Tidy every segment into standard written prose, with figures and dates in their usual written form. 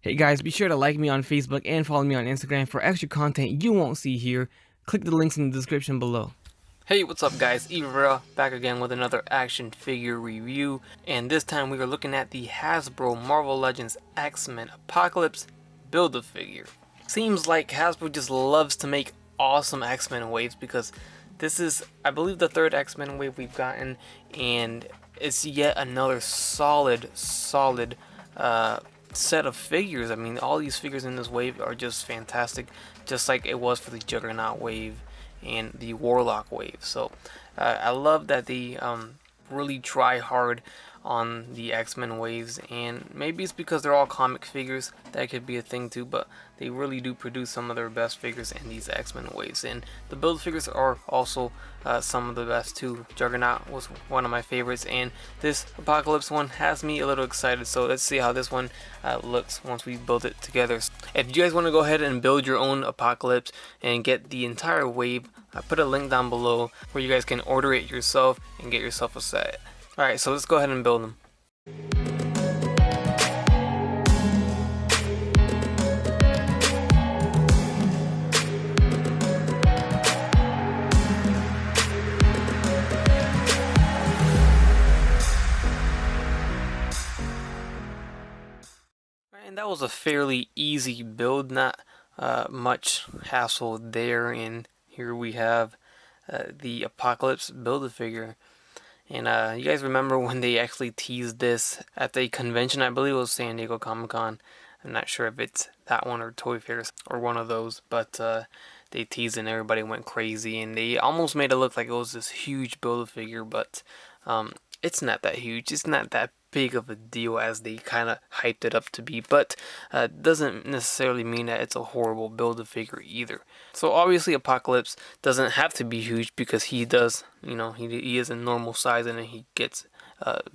Hey guys, be sure to like me on Facebook and follow me on Instagram for extra content you won't see here. Click the links in the description below. Hey, what's up guys, Ivra back again with another action figure review, and this time we are looking at the Hasbro Marvel Legends X-Men Apocalypse Build-A-Figure. Seems like Hasbro just loves to make awesome X-Men waves because this is, I believe, the third X-Men wave we've gotten, and it's yet another solid set of figures. I mean, all these figures in this wave are just fantastic, just like it was for the Juggernaut wave and the Warlock wave. So I love that they really try hard on the X-Men waves, and maybe it's because they're all comic figures, that could be a thing too, but they really do produce some of their best figures in these X-Men waves, and the build figures are also some of the best too. Juggernaut was one of my favorites, and this Apocalypse one has me a little excited, so let's see how this one looks once we build it together. If you guys want to go ahead and build your own Apocalypse and get the entire wave, I put a link down below where you guys can order it yourself and get yourself a set. Alright, so let's go ahead and build them. And that was a fairly easy build, not much hassle there, and here we have the Apocalypse Build-A-Figure. And you guys remember when they actually teased this at the convention? I believe it was San Diego Comic-Con. I'm not sure if it's that one or Toy Fairs or one of those, but they teased and everybody went crazy, and they almost made it look like it was this huge Build-A-Figure, but it's not that huge. It's not that big of a deal as they kind of hyped it up to be, but doesn't necessarily mean that it's a horrible Build-A-Figure either. So obviously Apocalypse doesn't have to be huge because he does, you know, he is a normal size and then he gets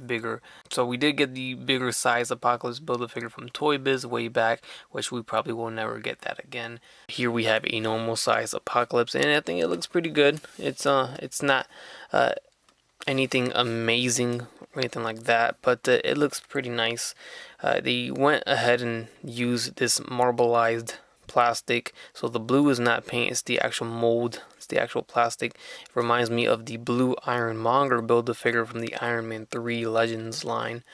bigger. So we did get the bigger size Apocalypse Build-A-Figure from Toy Biz way back, which we probably will never get that again. Here we have a normal size Apocalypse, and I think it looks pretty good. It's not anything amazing or anything like that, but it looks pretty nice. They went ahead and used this marbleized plastic, so the blue is not paint, it's the actual mold, it's the actual plastic. It reminds me of the blue Ironmonger Build-A-Figure from the Iron Man 3 Legends line,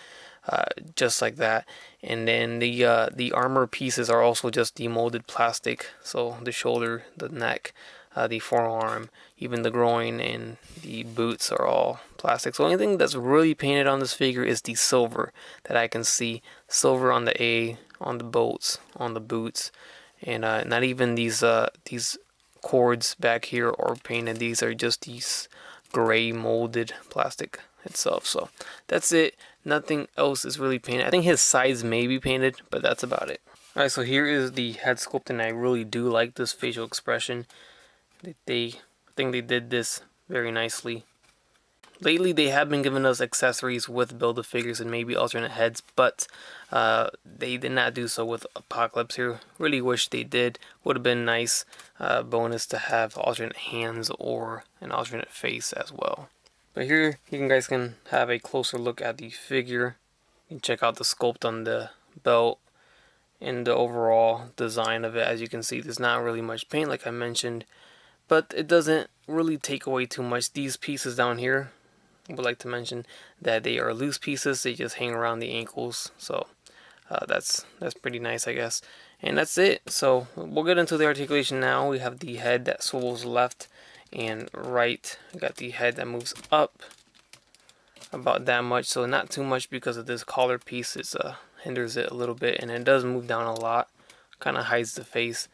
just like that. And then the armor pieces are also just demolded plastic, so the shoulder, the neck, the forearm, even the groin and the boots are all plastic. So the only thing that's really painted on this figure is the silver that I can see. Silver on the A, on the bolts, on the boots, and not even these cords back here are painted. These are just these gray molded plastic itself. So that's it. Nothing else is really painted. I think his sides may be painted, but that's about it. Alright, so here is the head sculpt, and I really do like this facial expression. I think they did this very nicely. Lately, they have been giving us accessories with Build-A-Figures and maybe alternate heads, but they did not do so with Apocalypse here. Really wish they did. Would have been nice bonus to have alternate hands or an alternate face as well. But here, you guys can have a closer look at the figure. You can check out the sculpt on the belt and the overall design of it. As you can see, there's not really much paint, like I mentioned, but it doesn't really take away too much. These pieces down here, I would like to mention that they are loose pieces. They just hang around the ankles, so that's pretty nice, I guess. And that's it. So we'll get into the articulation now. We have the head that swivels left and right. We got the head that moves up about that much, so not too much because of this collar piece. It hinders it a little bit, and it does move down a lot, kind of hides the face.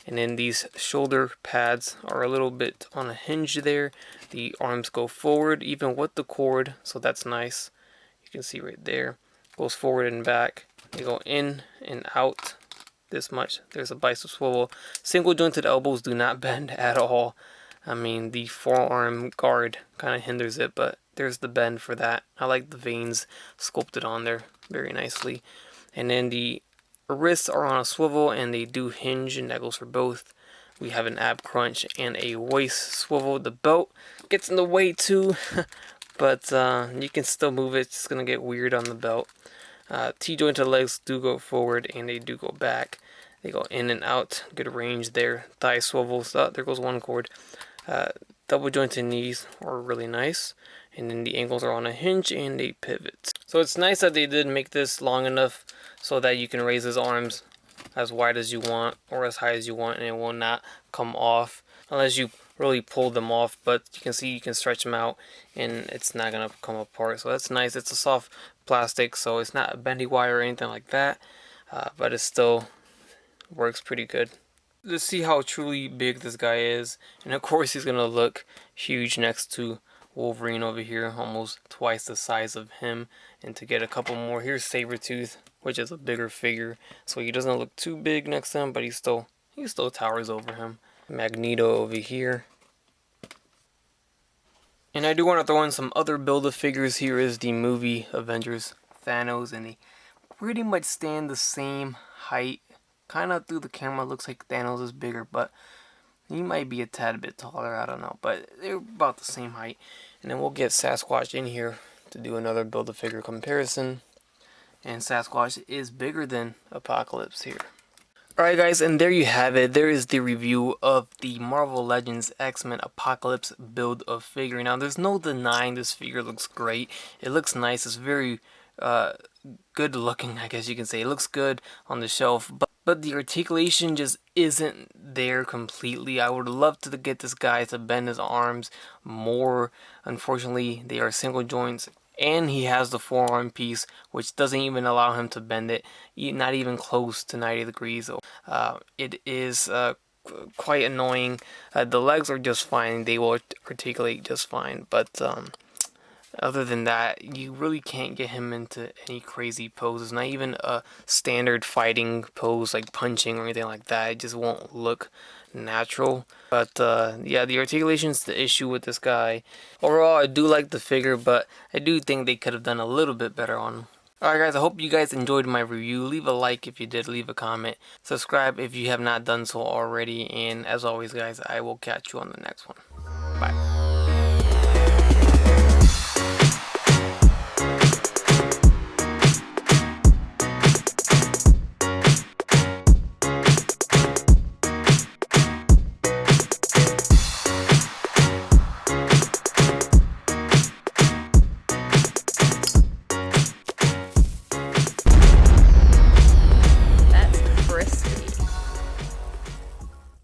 And then these shoulder pads are a little bit on a hinge there. The arms go forward even with the cord, so that's nice. You can see right there, goes forward and back. They go in and out this much. There's a bicep swivel. Single jointed elbows do not bend at all. I mean, the forearm guard kind of hinders it, but there's the bend for that. I like the veins sculpted on there very nicely. And then the wrists are on a swivel and they do hinge, and that goes for both. We have an ab crunch and a waist swivel. The belt gets in the way too, but you can still move it. It's just going to get weird on the belt. T-jointed legs do go forward and they do go back. They go in and out. Good range there. Thigh swivels. Oh, there goes one chord. Double jointed knees are really nice. And then the ankles are on a hinge and they pivot. So it's nice that they did make this long enough so that you can raise his arms as wide as you want or as high as you want, and it will not come off unless you really pull them off. But you can see you can stretch them out and it's not gonna come apart, so that's nice. It's a soft plastic, so it's not a bendy wire or anything like that, but it still works pretty good. Let's see how truly big this guy is, and of course he's gonna look huge next to Wolverine over here, almost twice the size of him. And to get a couple more, here's Sabretooth, which is a bigger figure, so he doesn't look too big next to him, but he still towers over him. Magneto over here. And I do want to throw in some other Build-A-Figures. Here is the movie Avengers Thanos, and they pretty much stand the same height. Kind of through the camera looks like Thanos is bigger, but he might be a tad bit taller, I don't know. But they're about the same height. And then we'll get Sasquatch in here to do another Build-A-Figure comparison. And Sasquatch is bigger than Apocalypse here. Alright guys, and there you have it. There is the review of the Marvel Legends X-Men Apocalypse Build-A-Figure. Now there's no denying this figure looks great. It looks nice. It's very good looking, I guess you can say. It looks good on the shelf, but the articulation just isn't there completely. I would love to get this guy to bend his arms more. Unfortunately, they are single joints, and he has the forearm piece, which doesn't even allow him to bend it, not even close to 90 degrees. So, it is quite annoying. The legs are just fine. They will articulate just fine, but other than that, you really can't get him into any crazy poses. Not even a standard fighting pose like punching or anything like that. It just won't look natural. But yeah, the articulation is the issue with this guy. Overall, I do like the figure, but I do think they could have done a little bit better on him. Alright guys, I hope you guys enjoyed my review. Leave a like if you did, leave a comment. Subscribe if you have not done so already. And as always guys, I will catch you on the next one. Bye.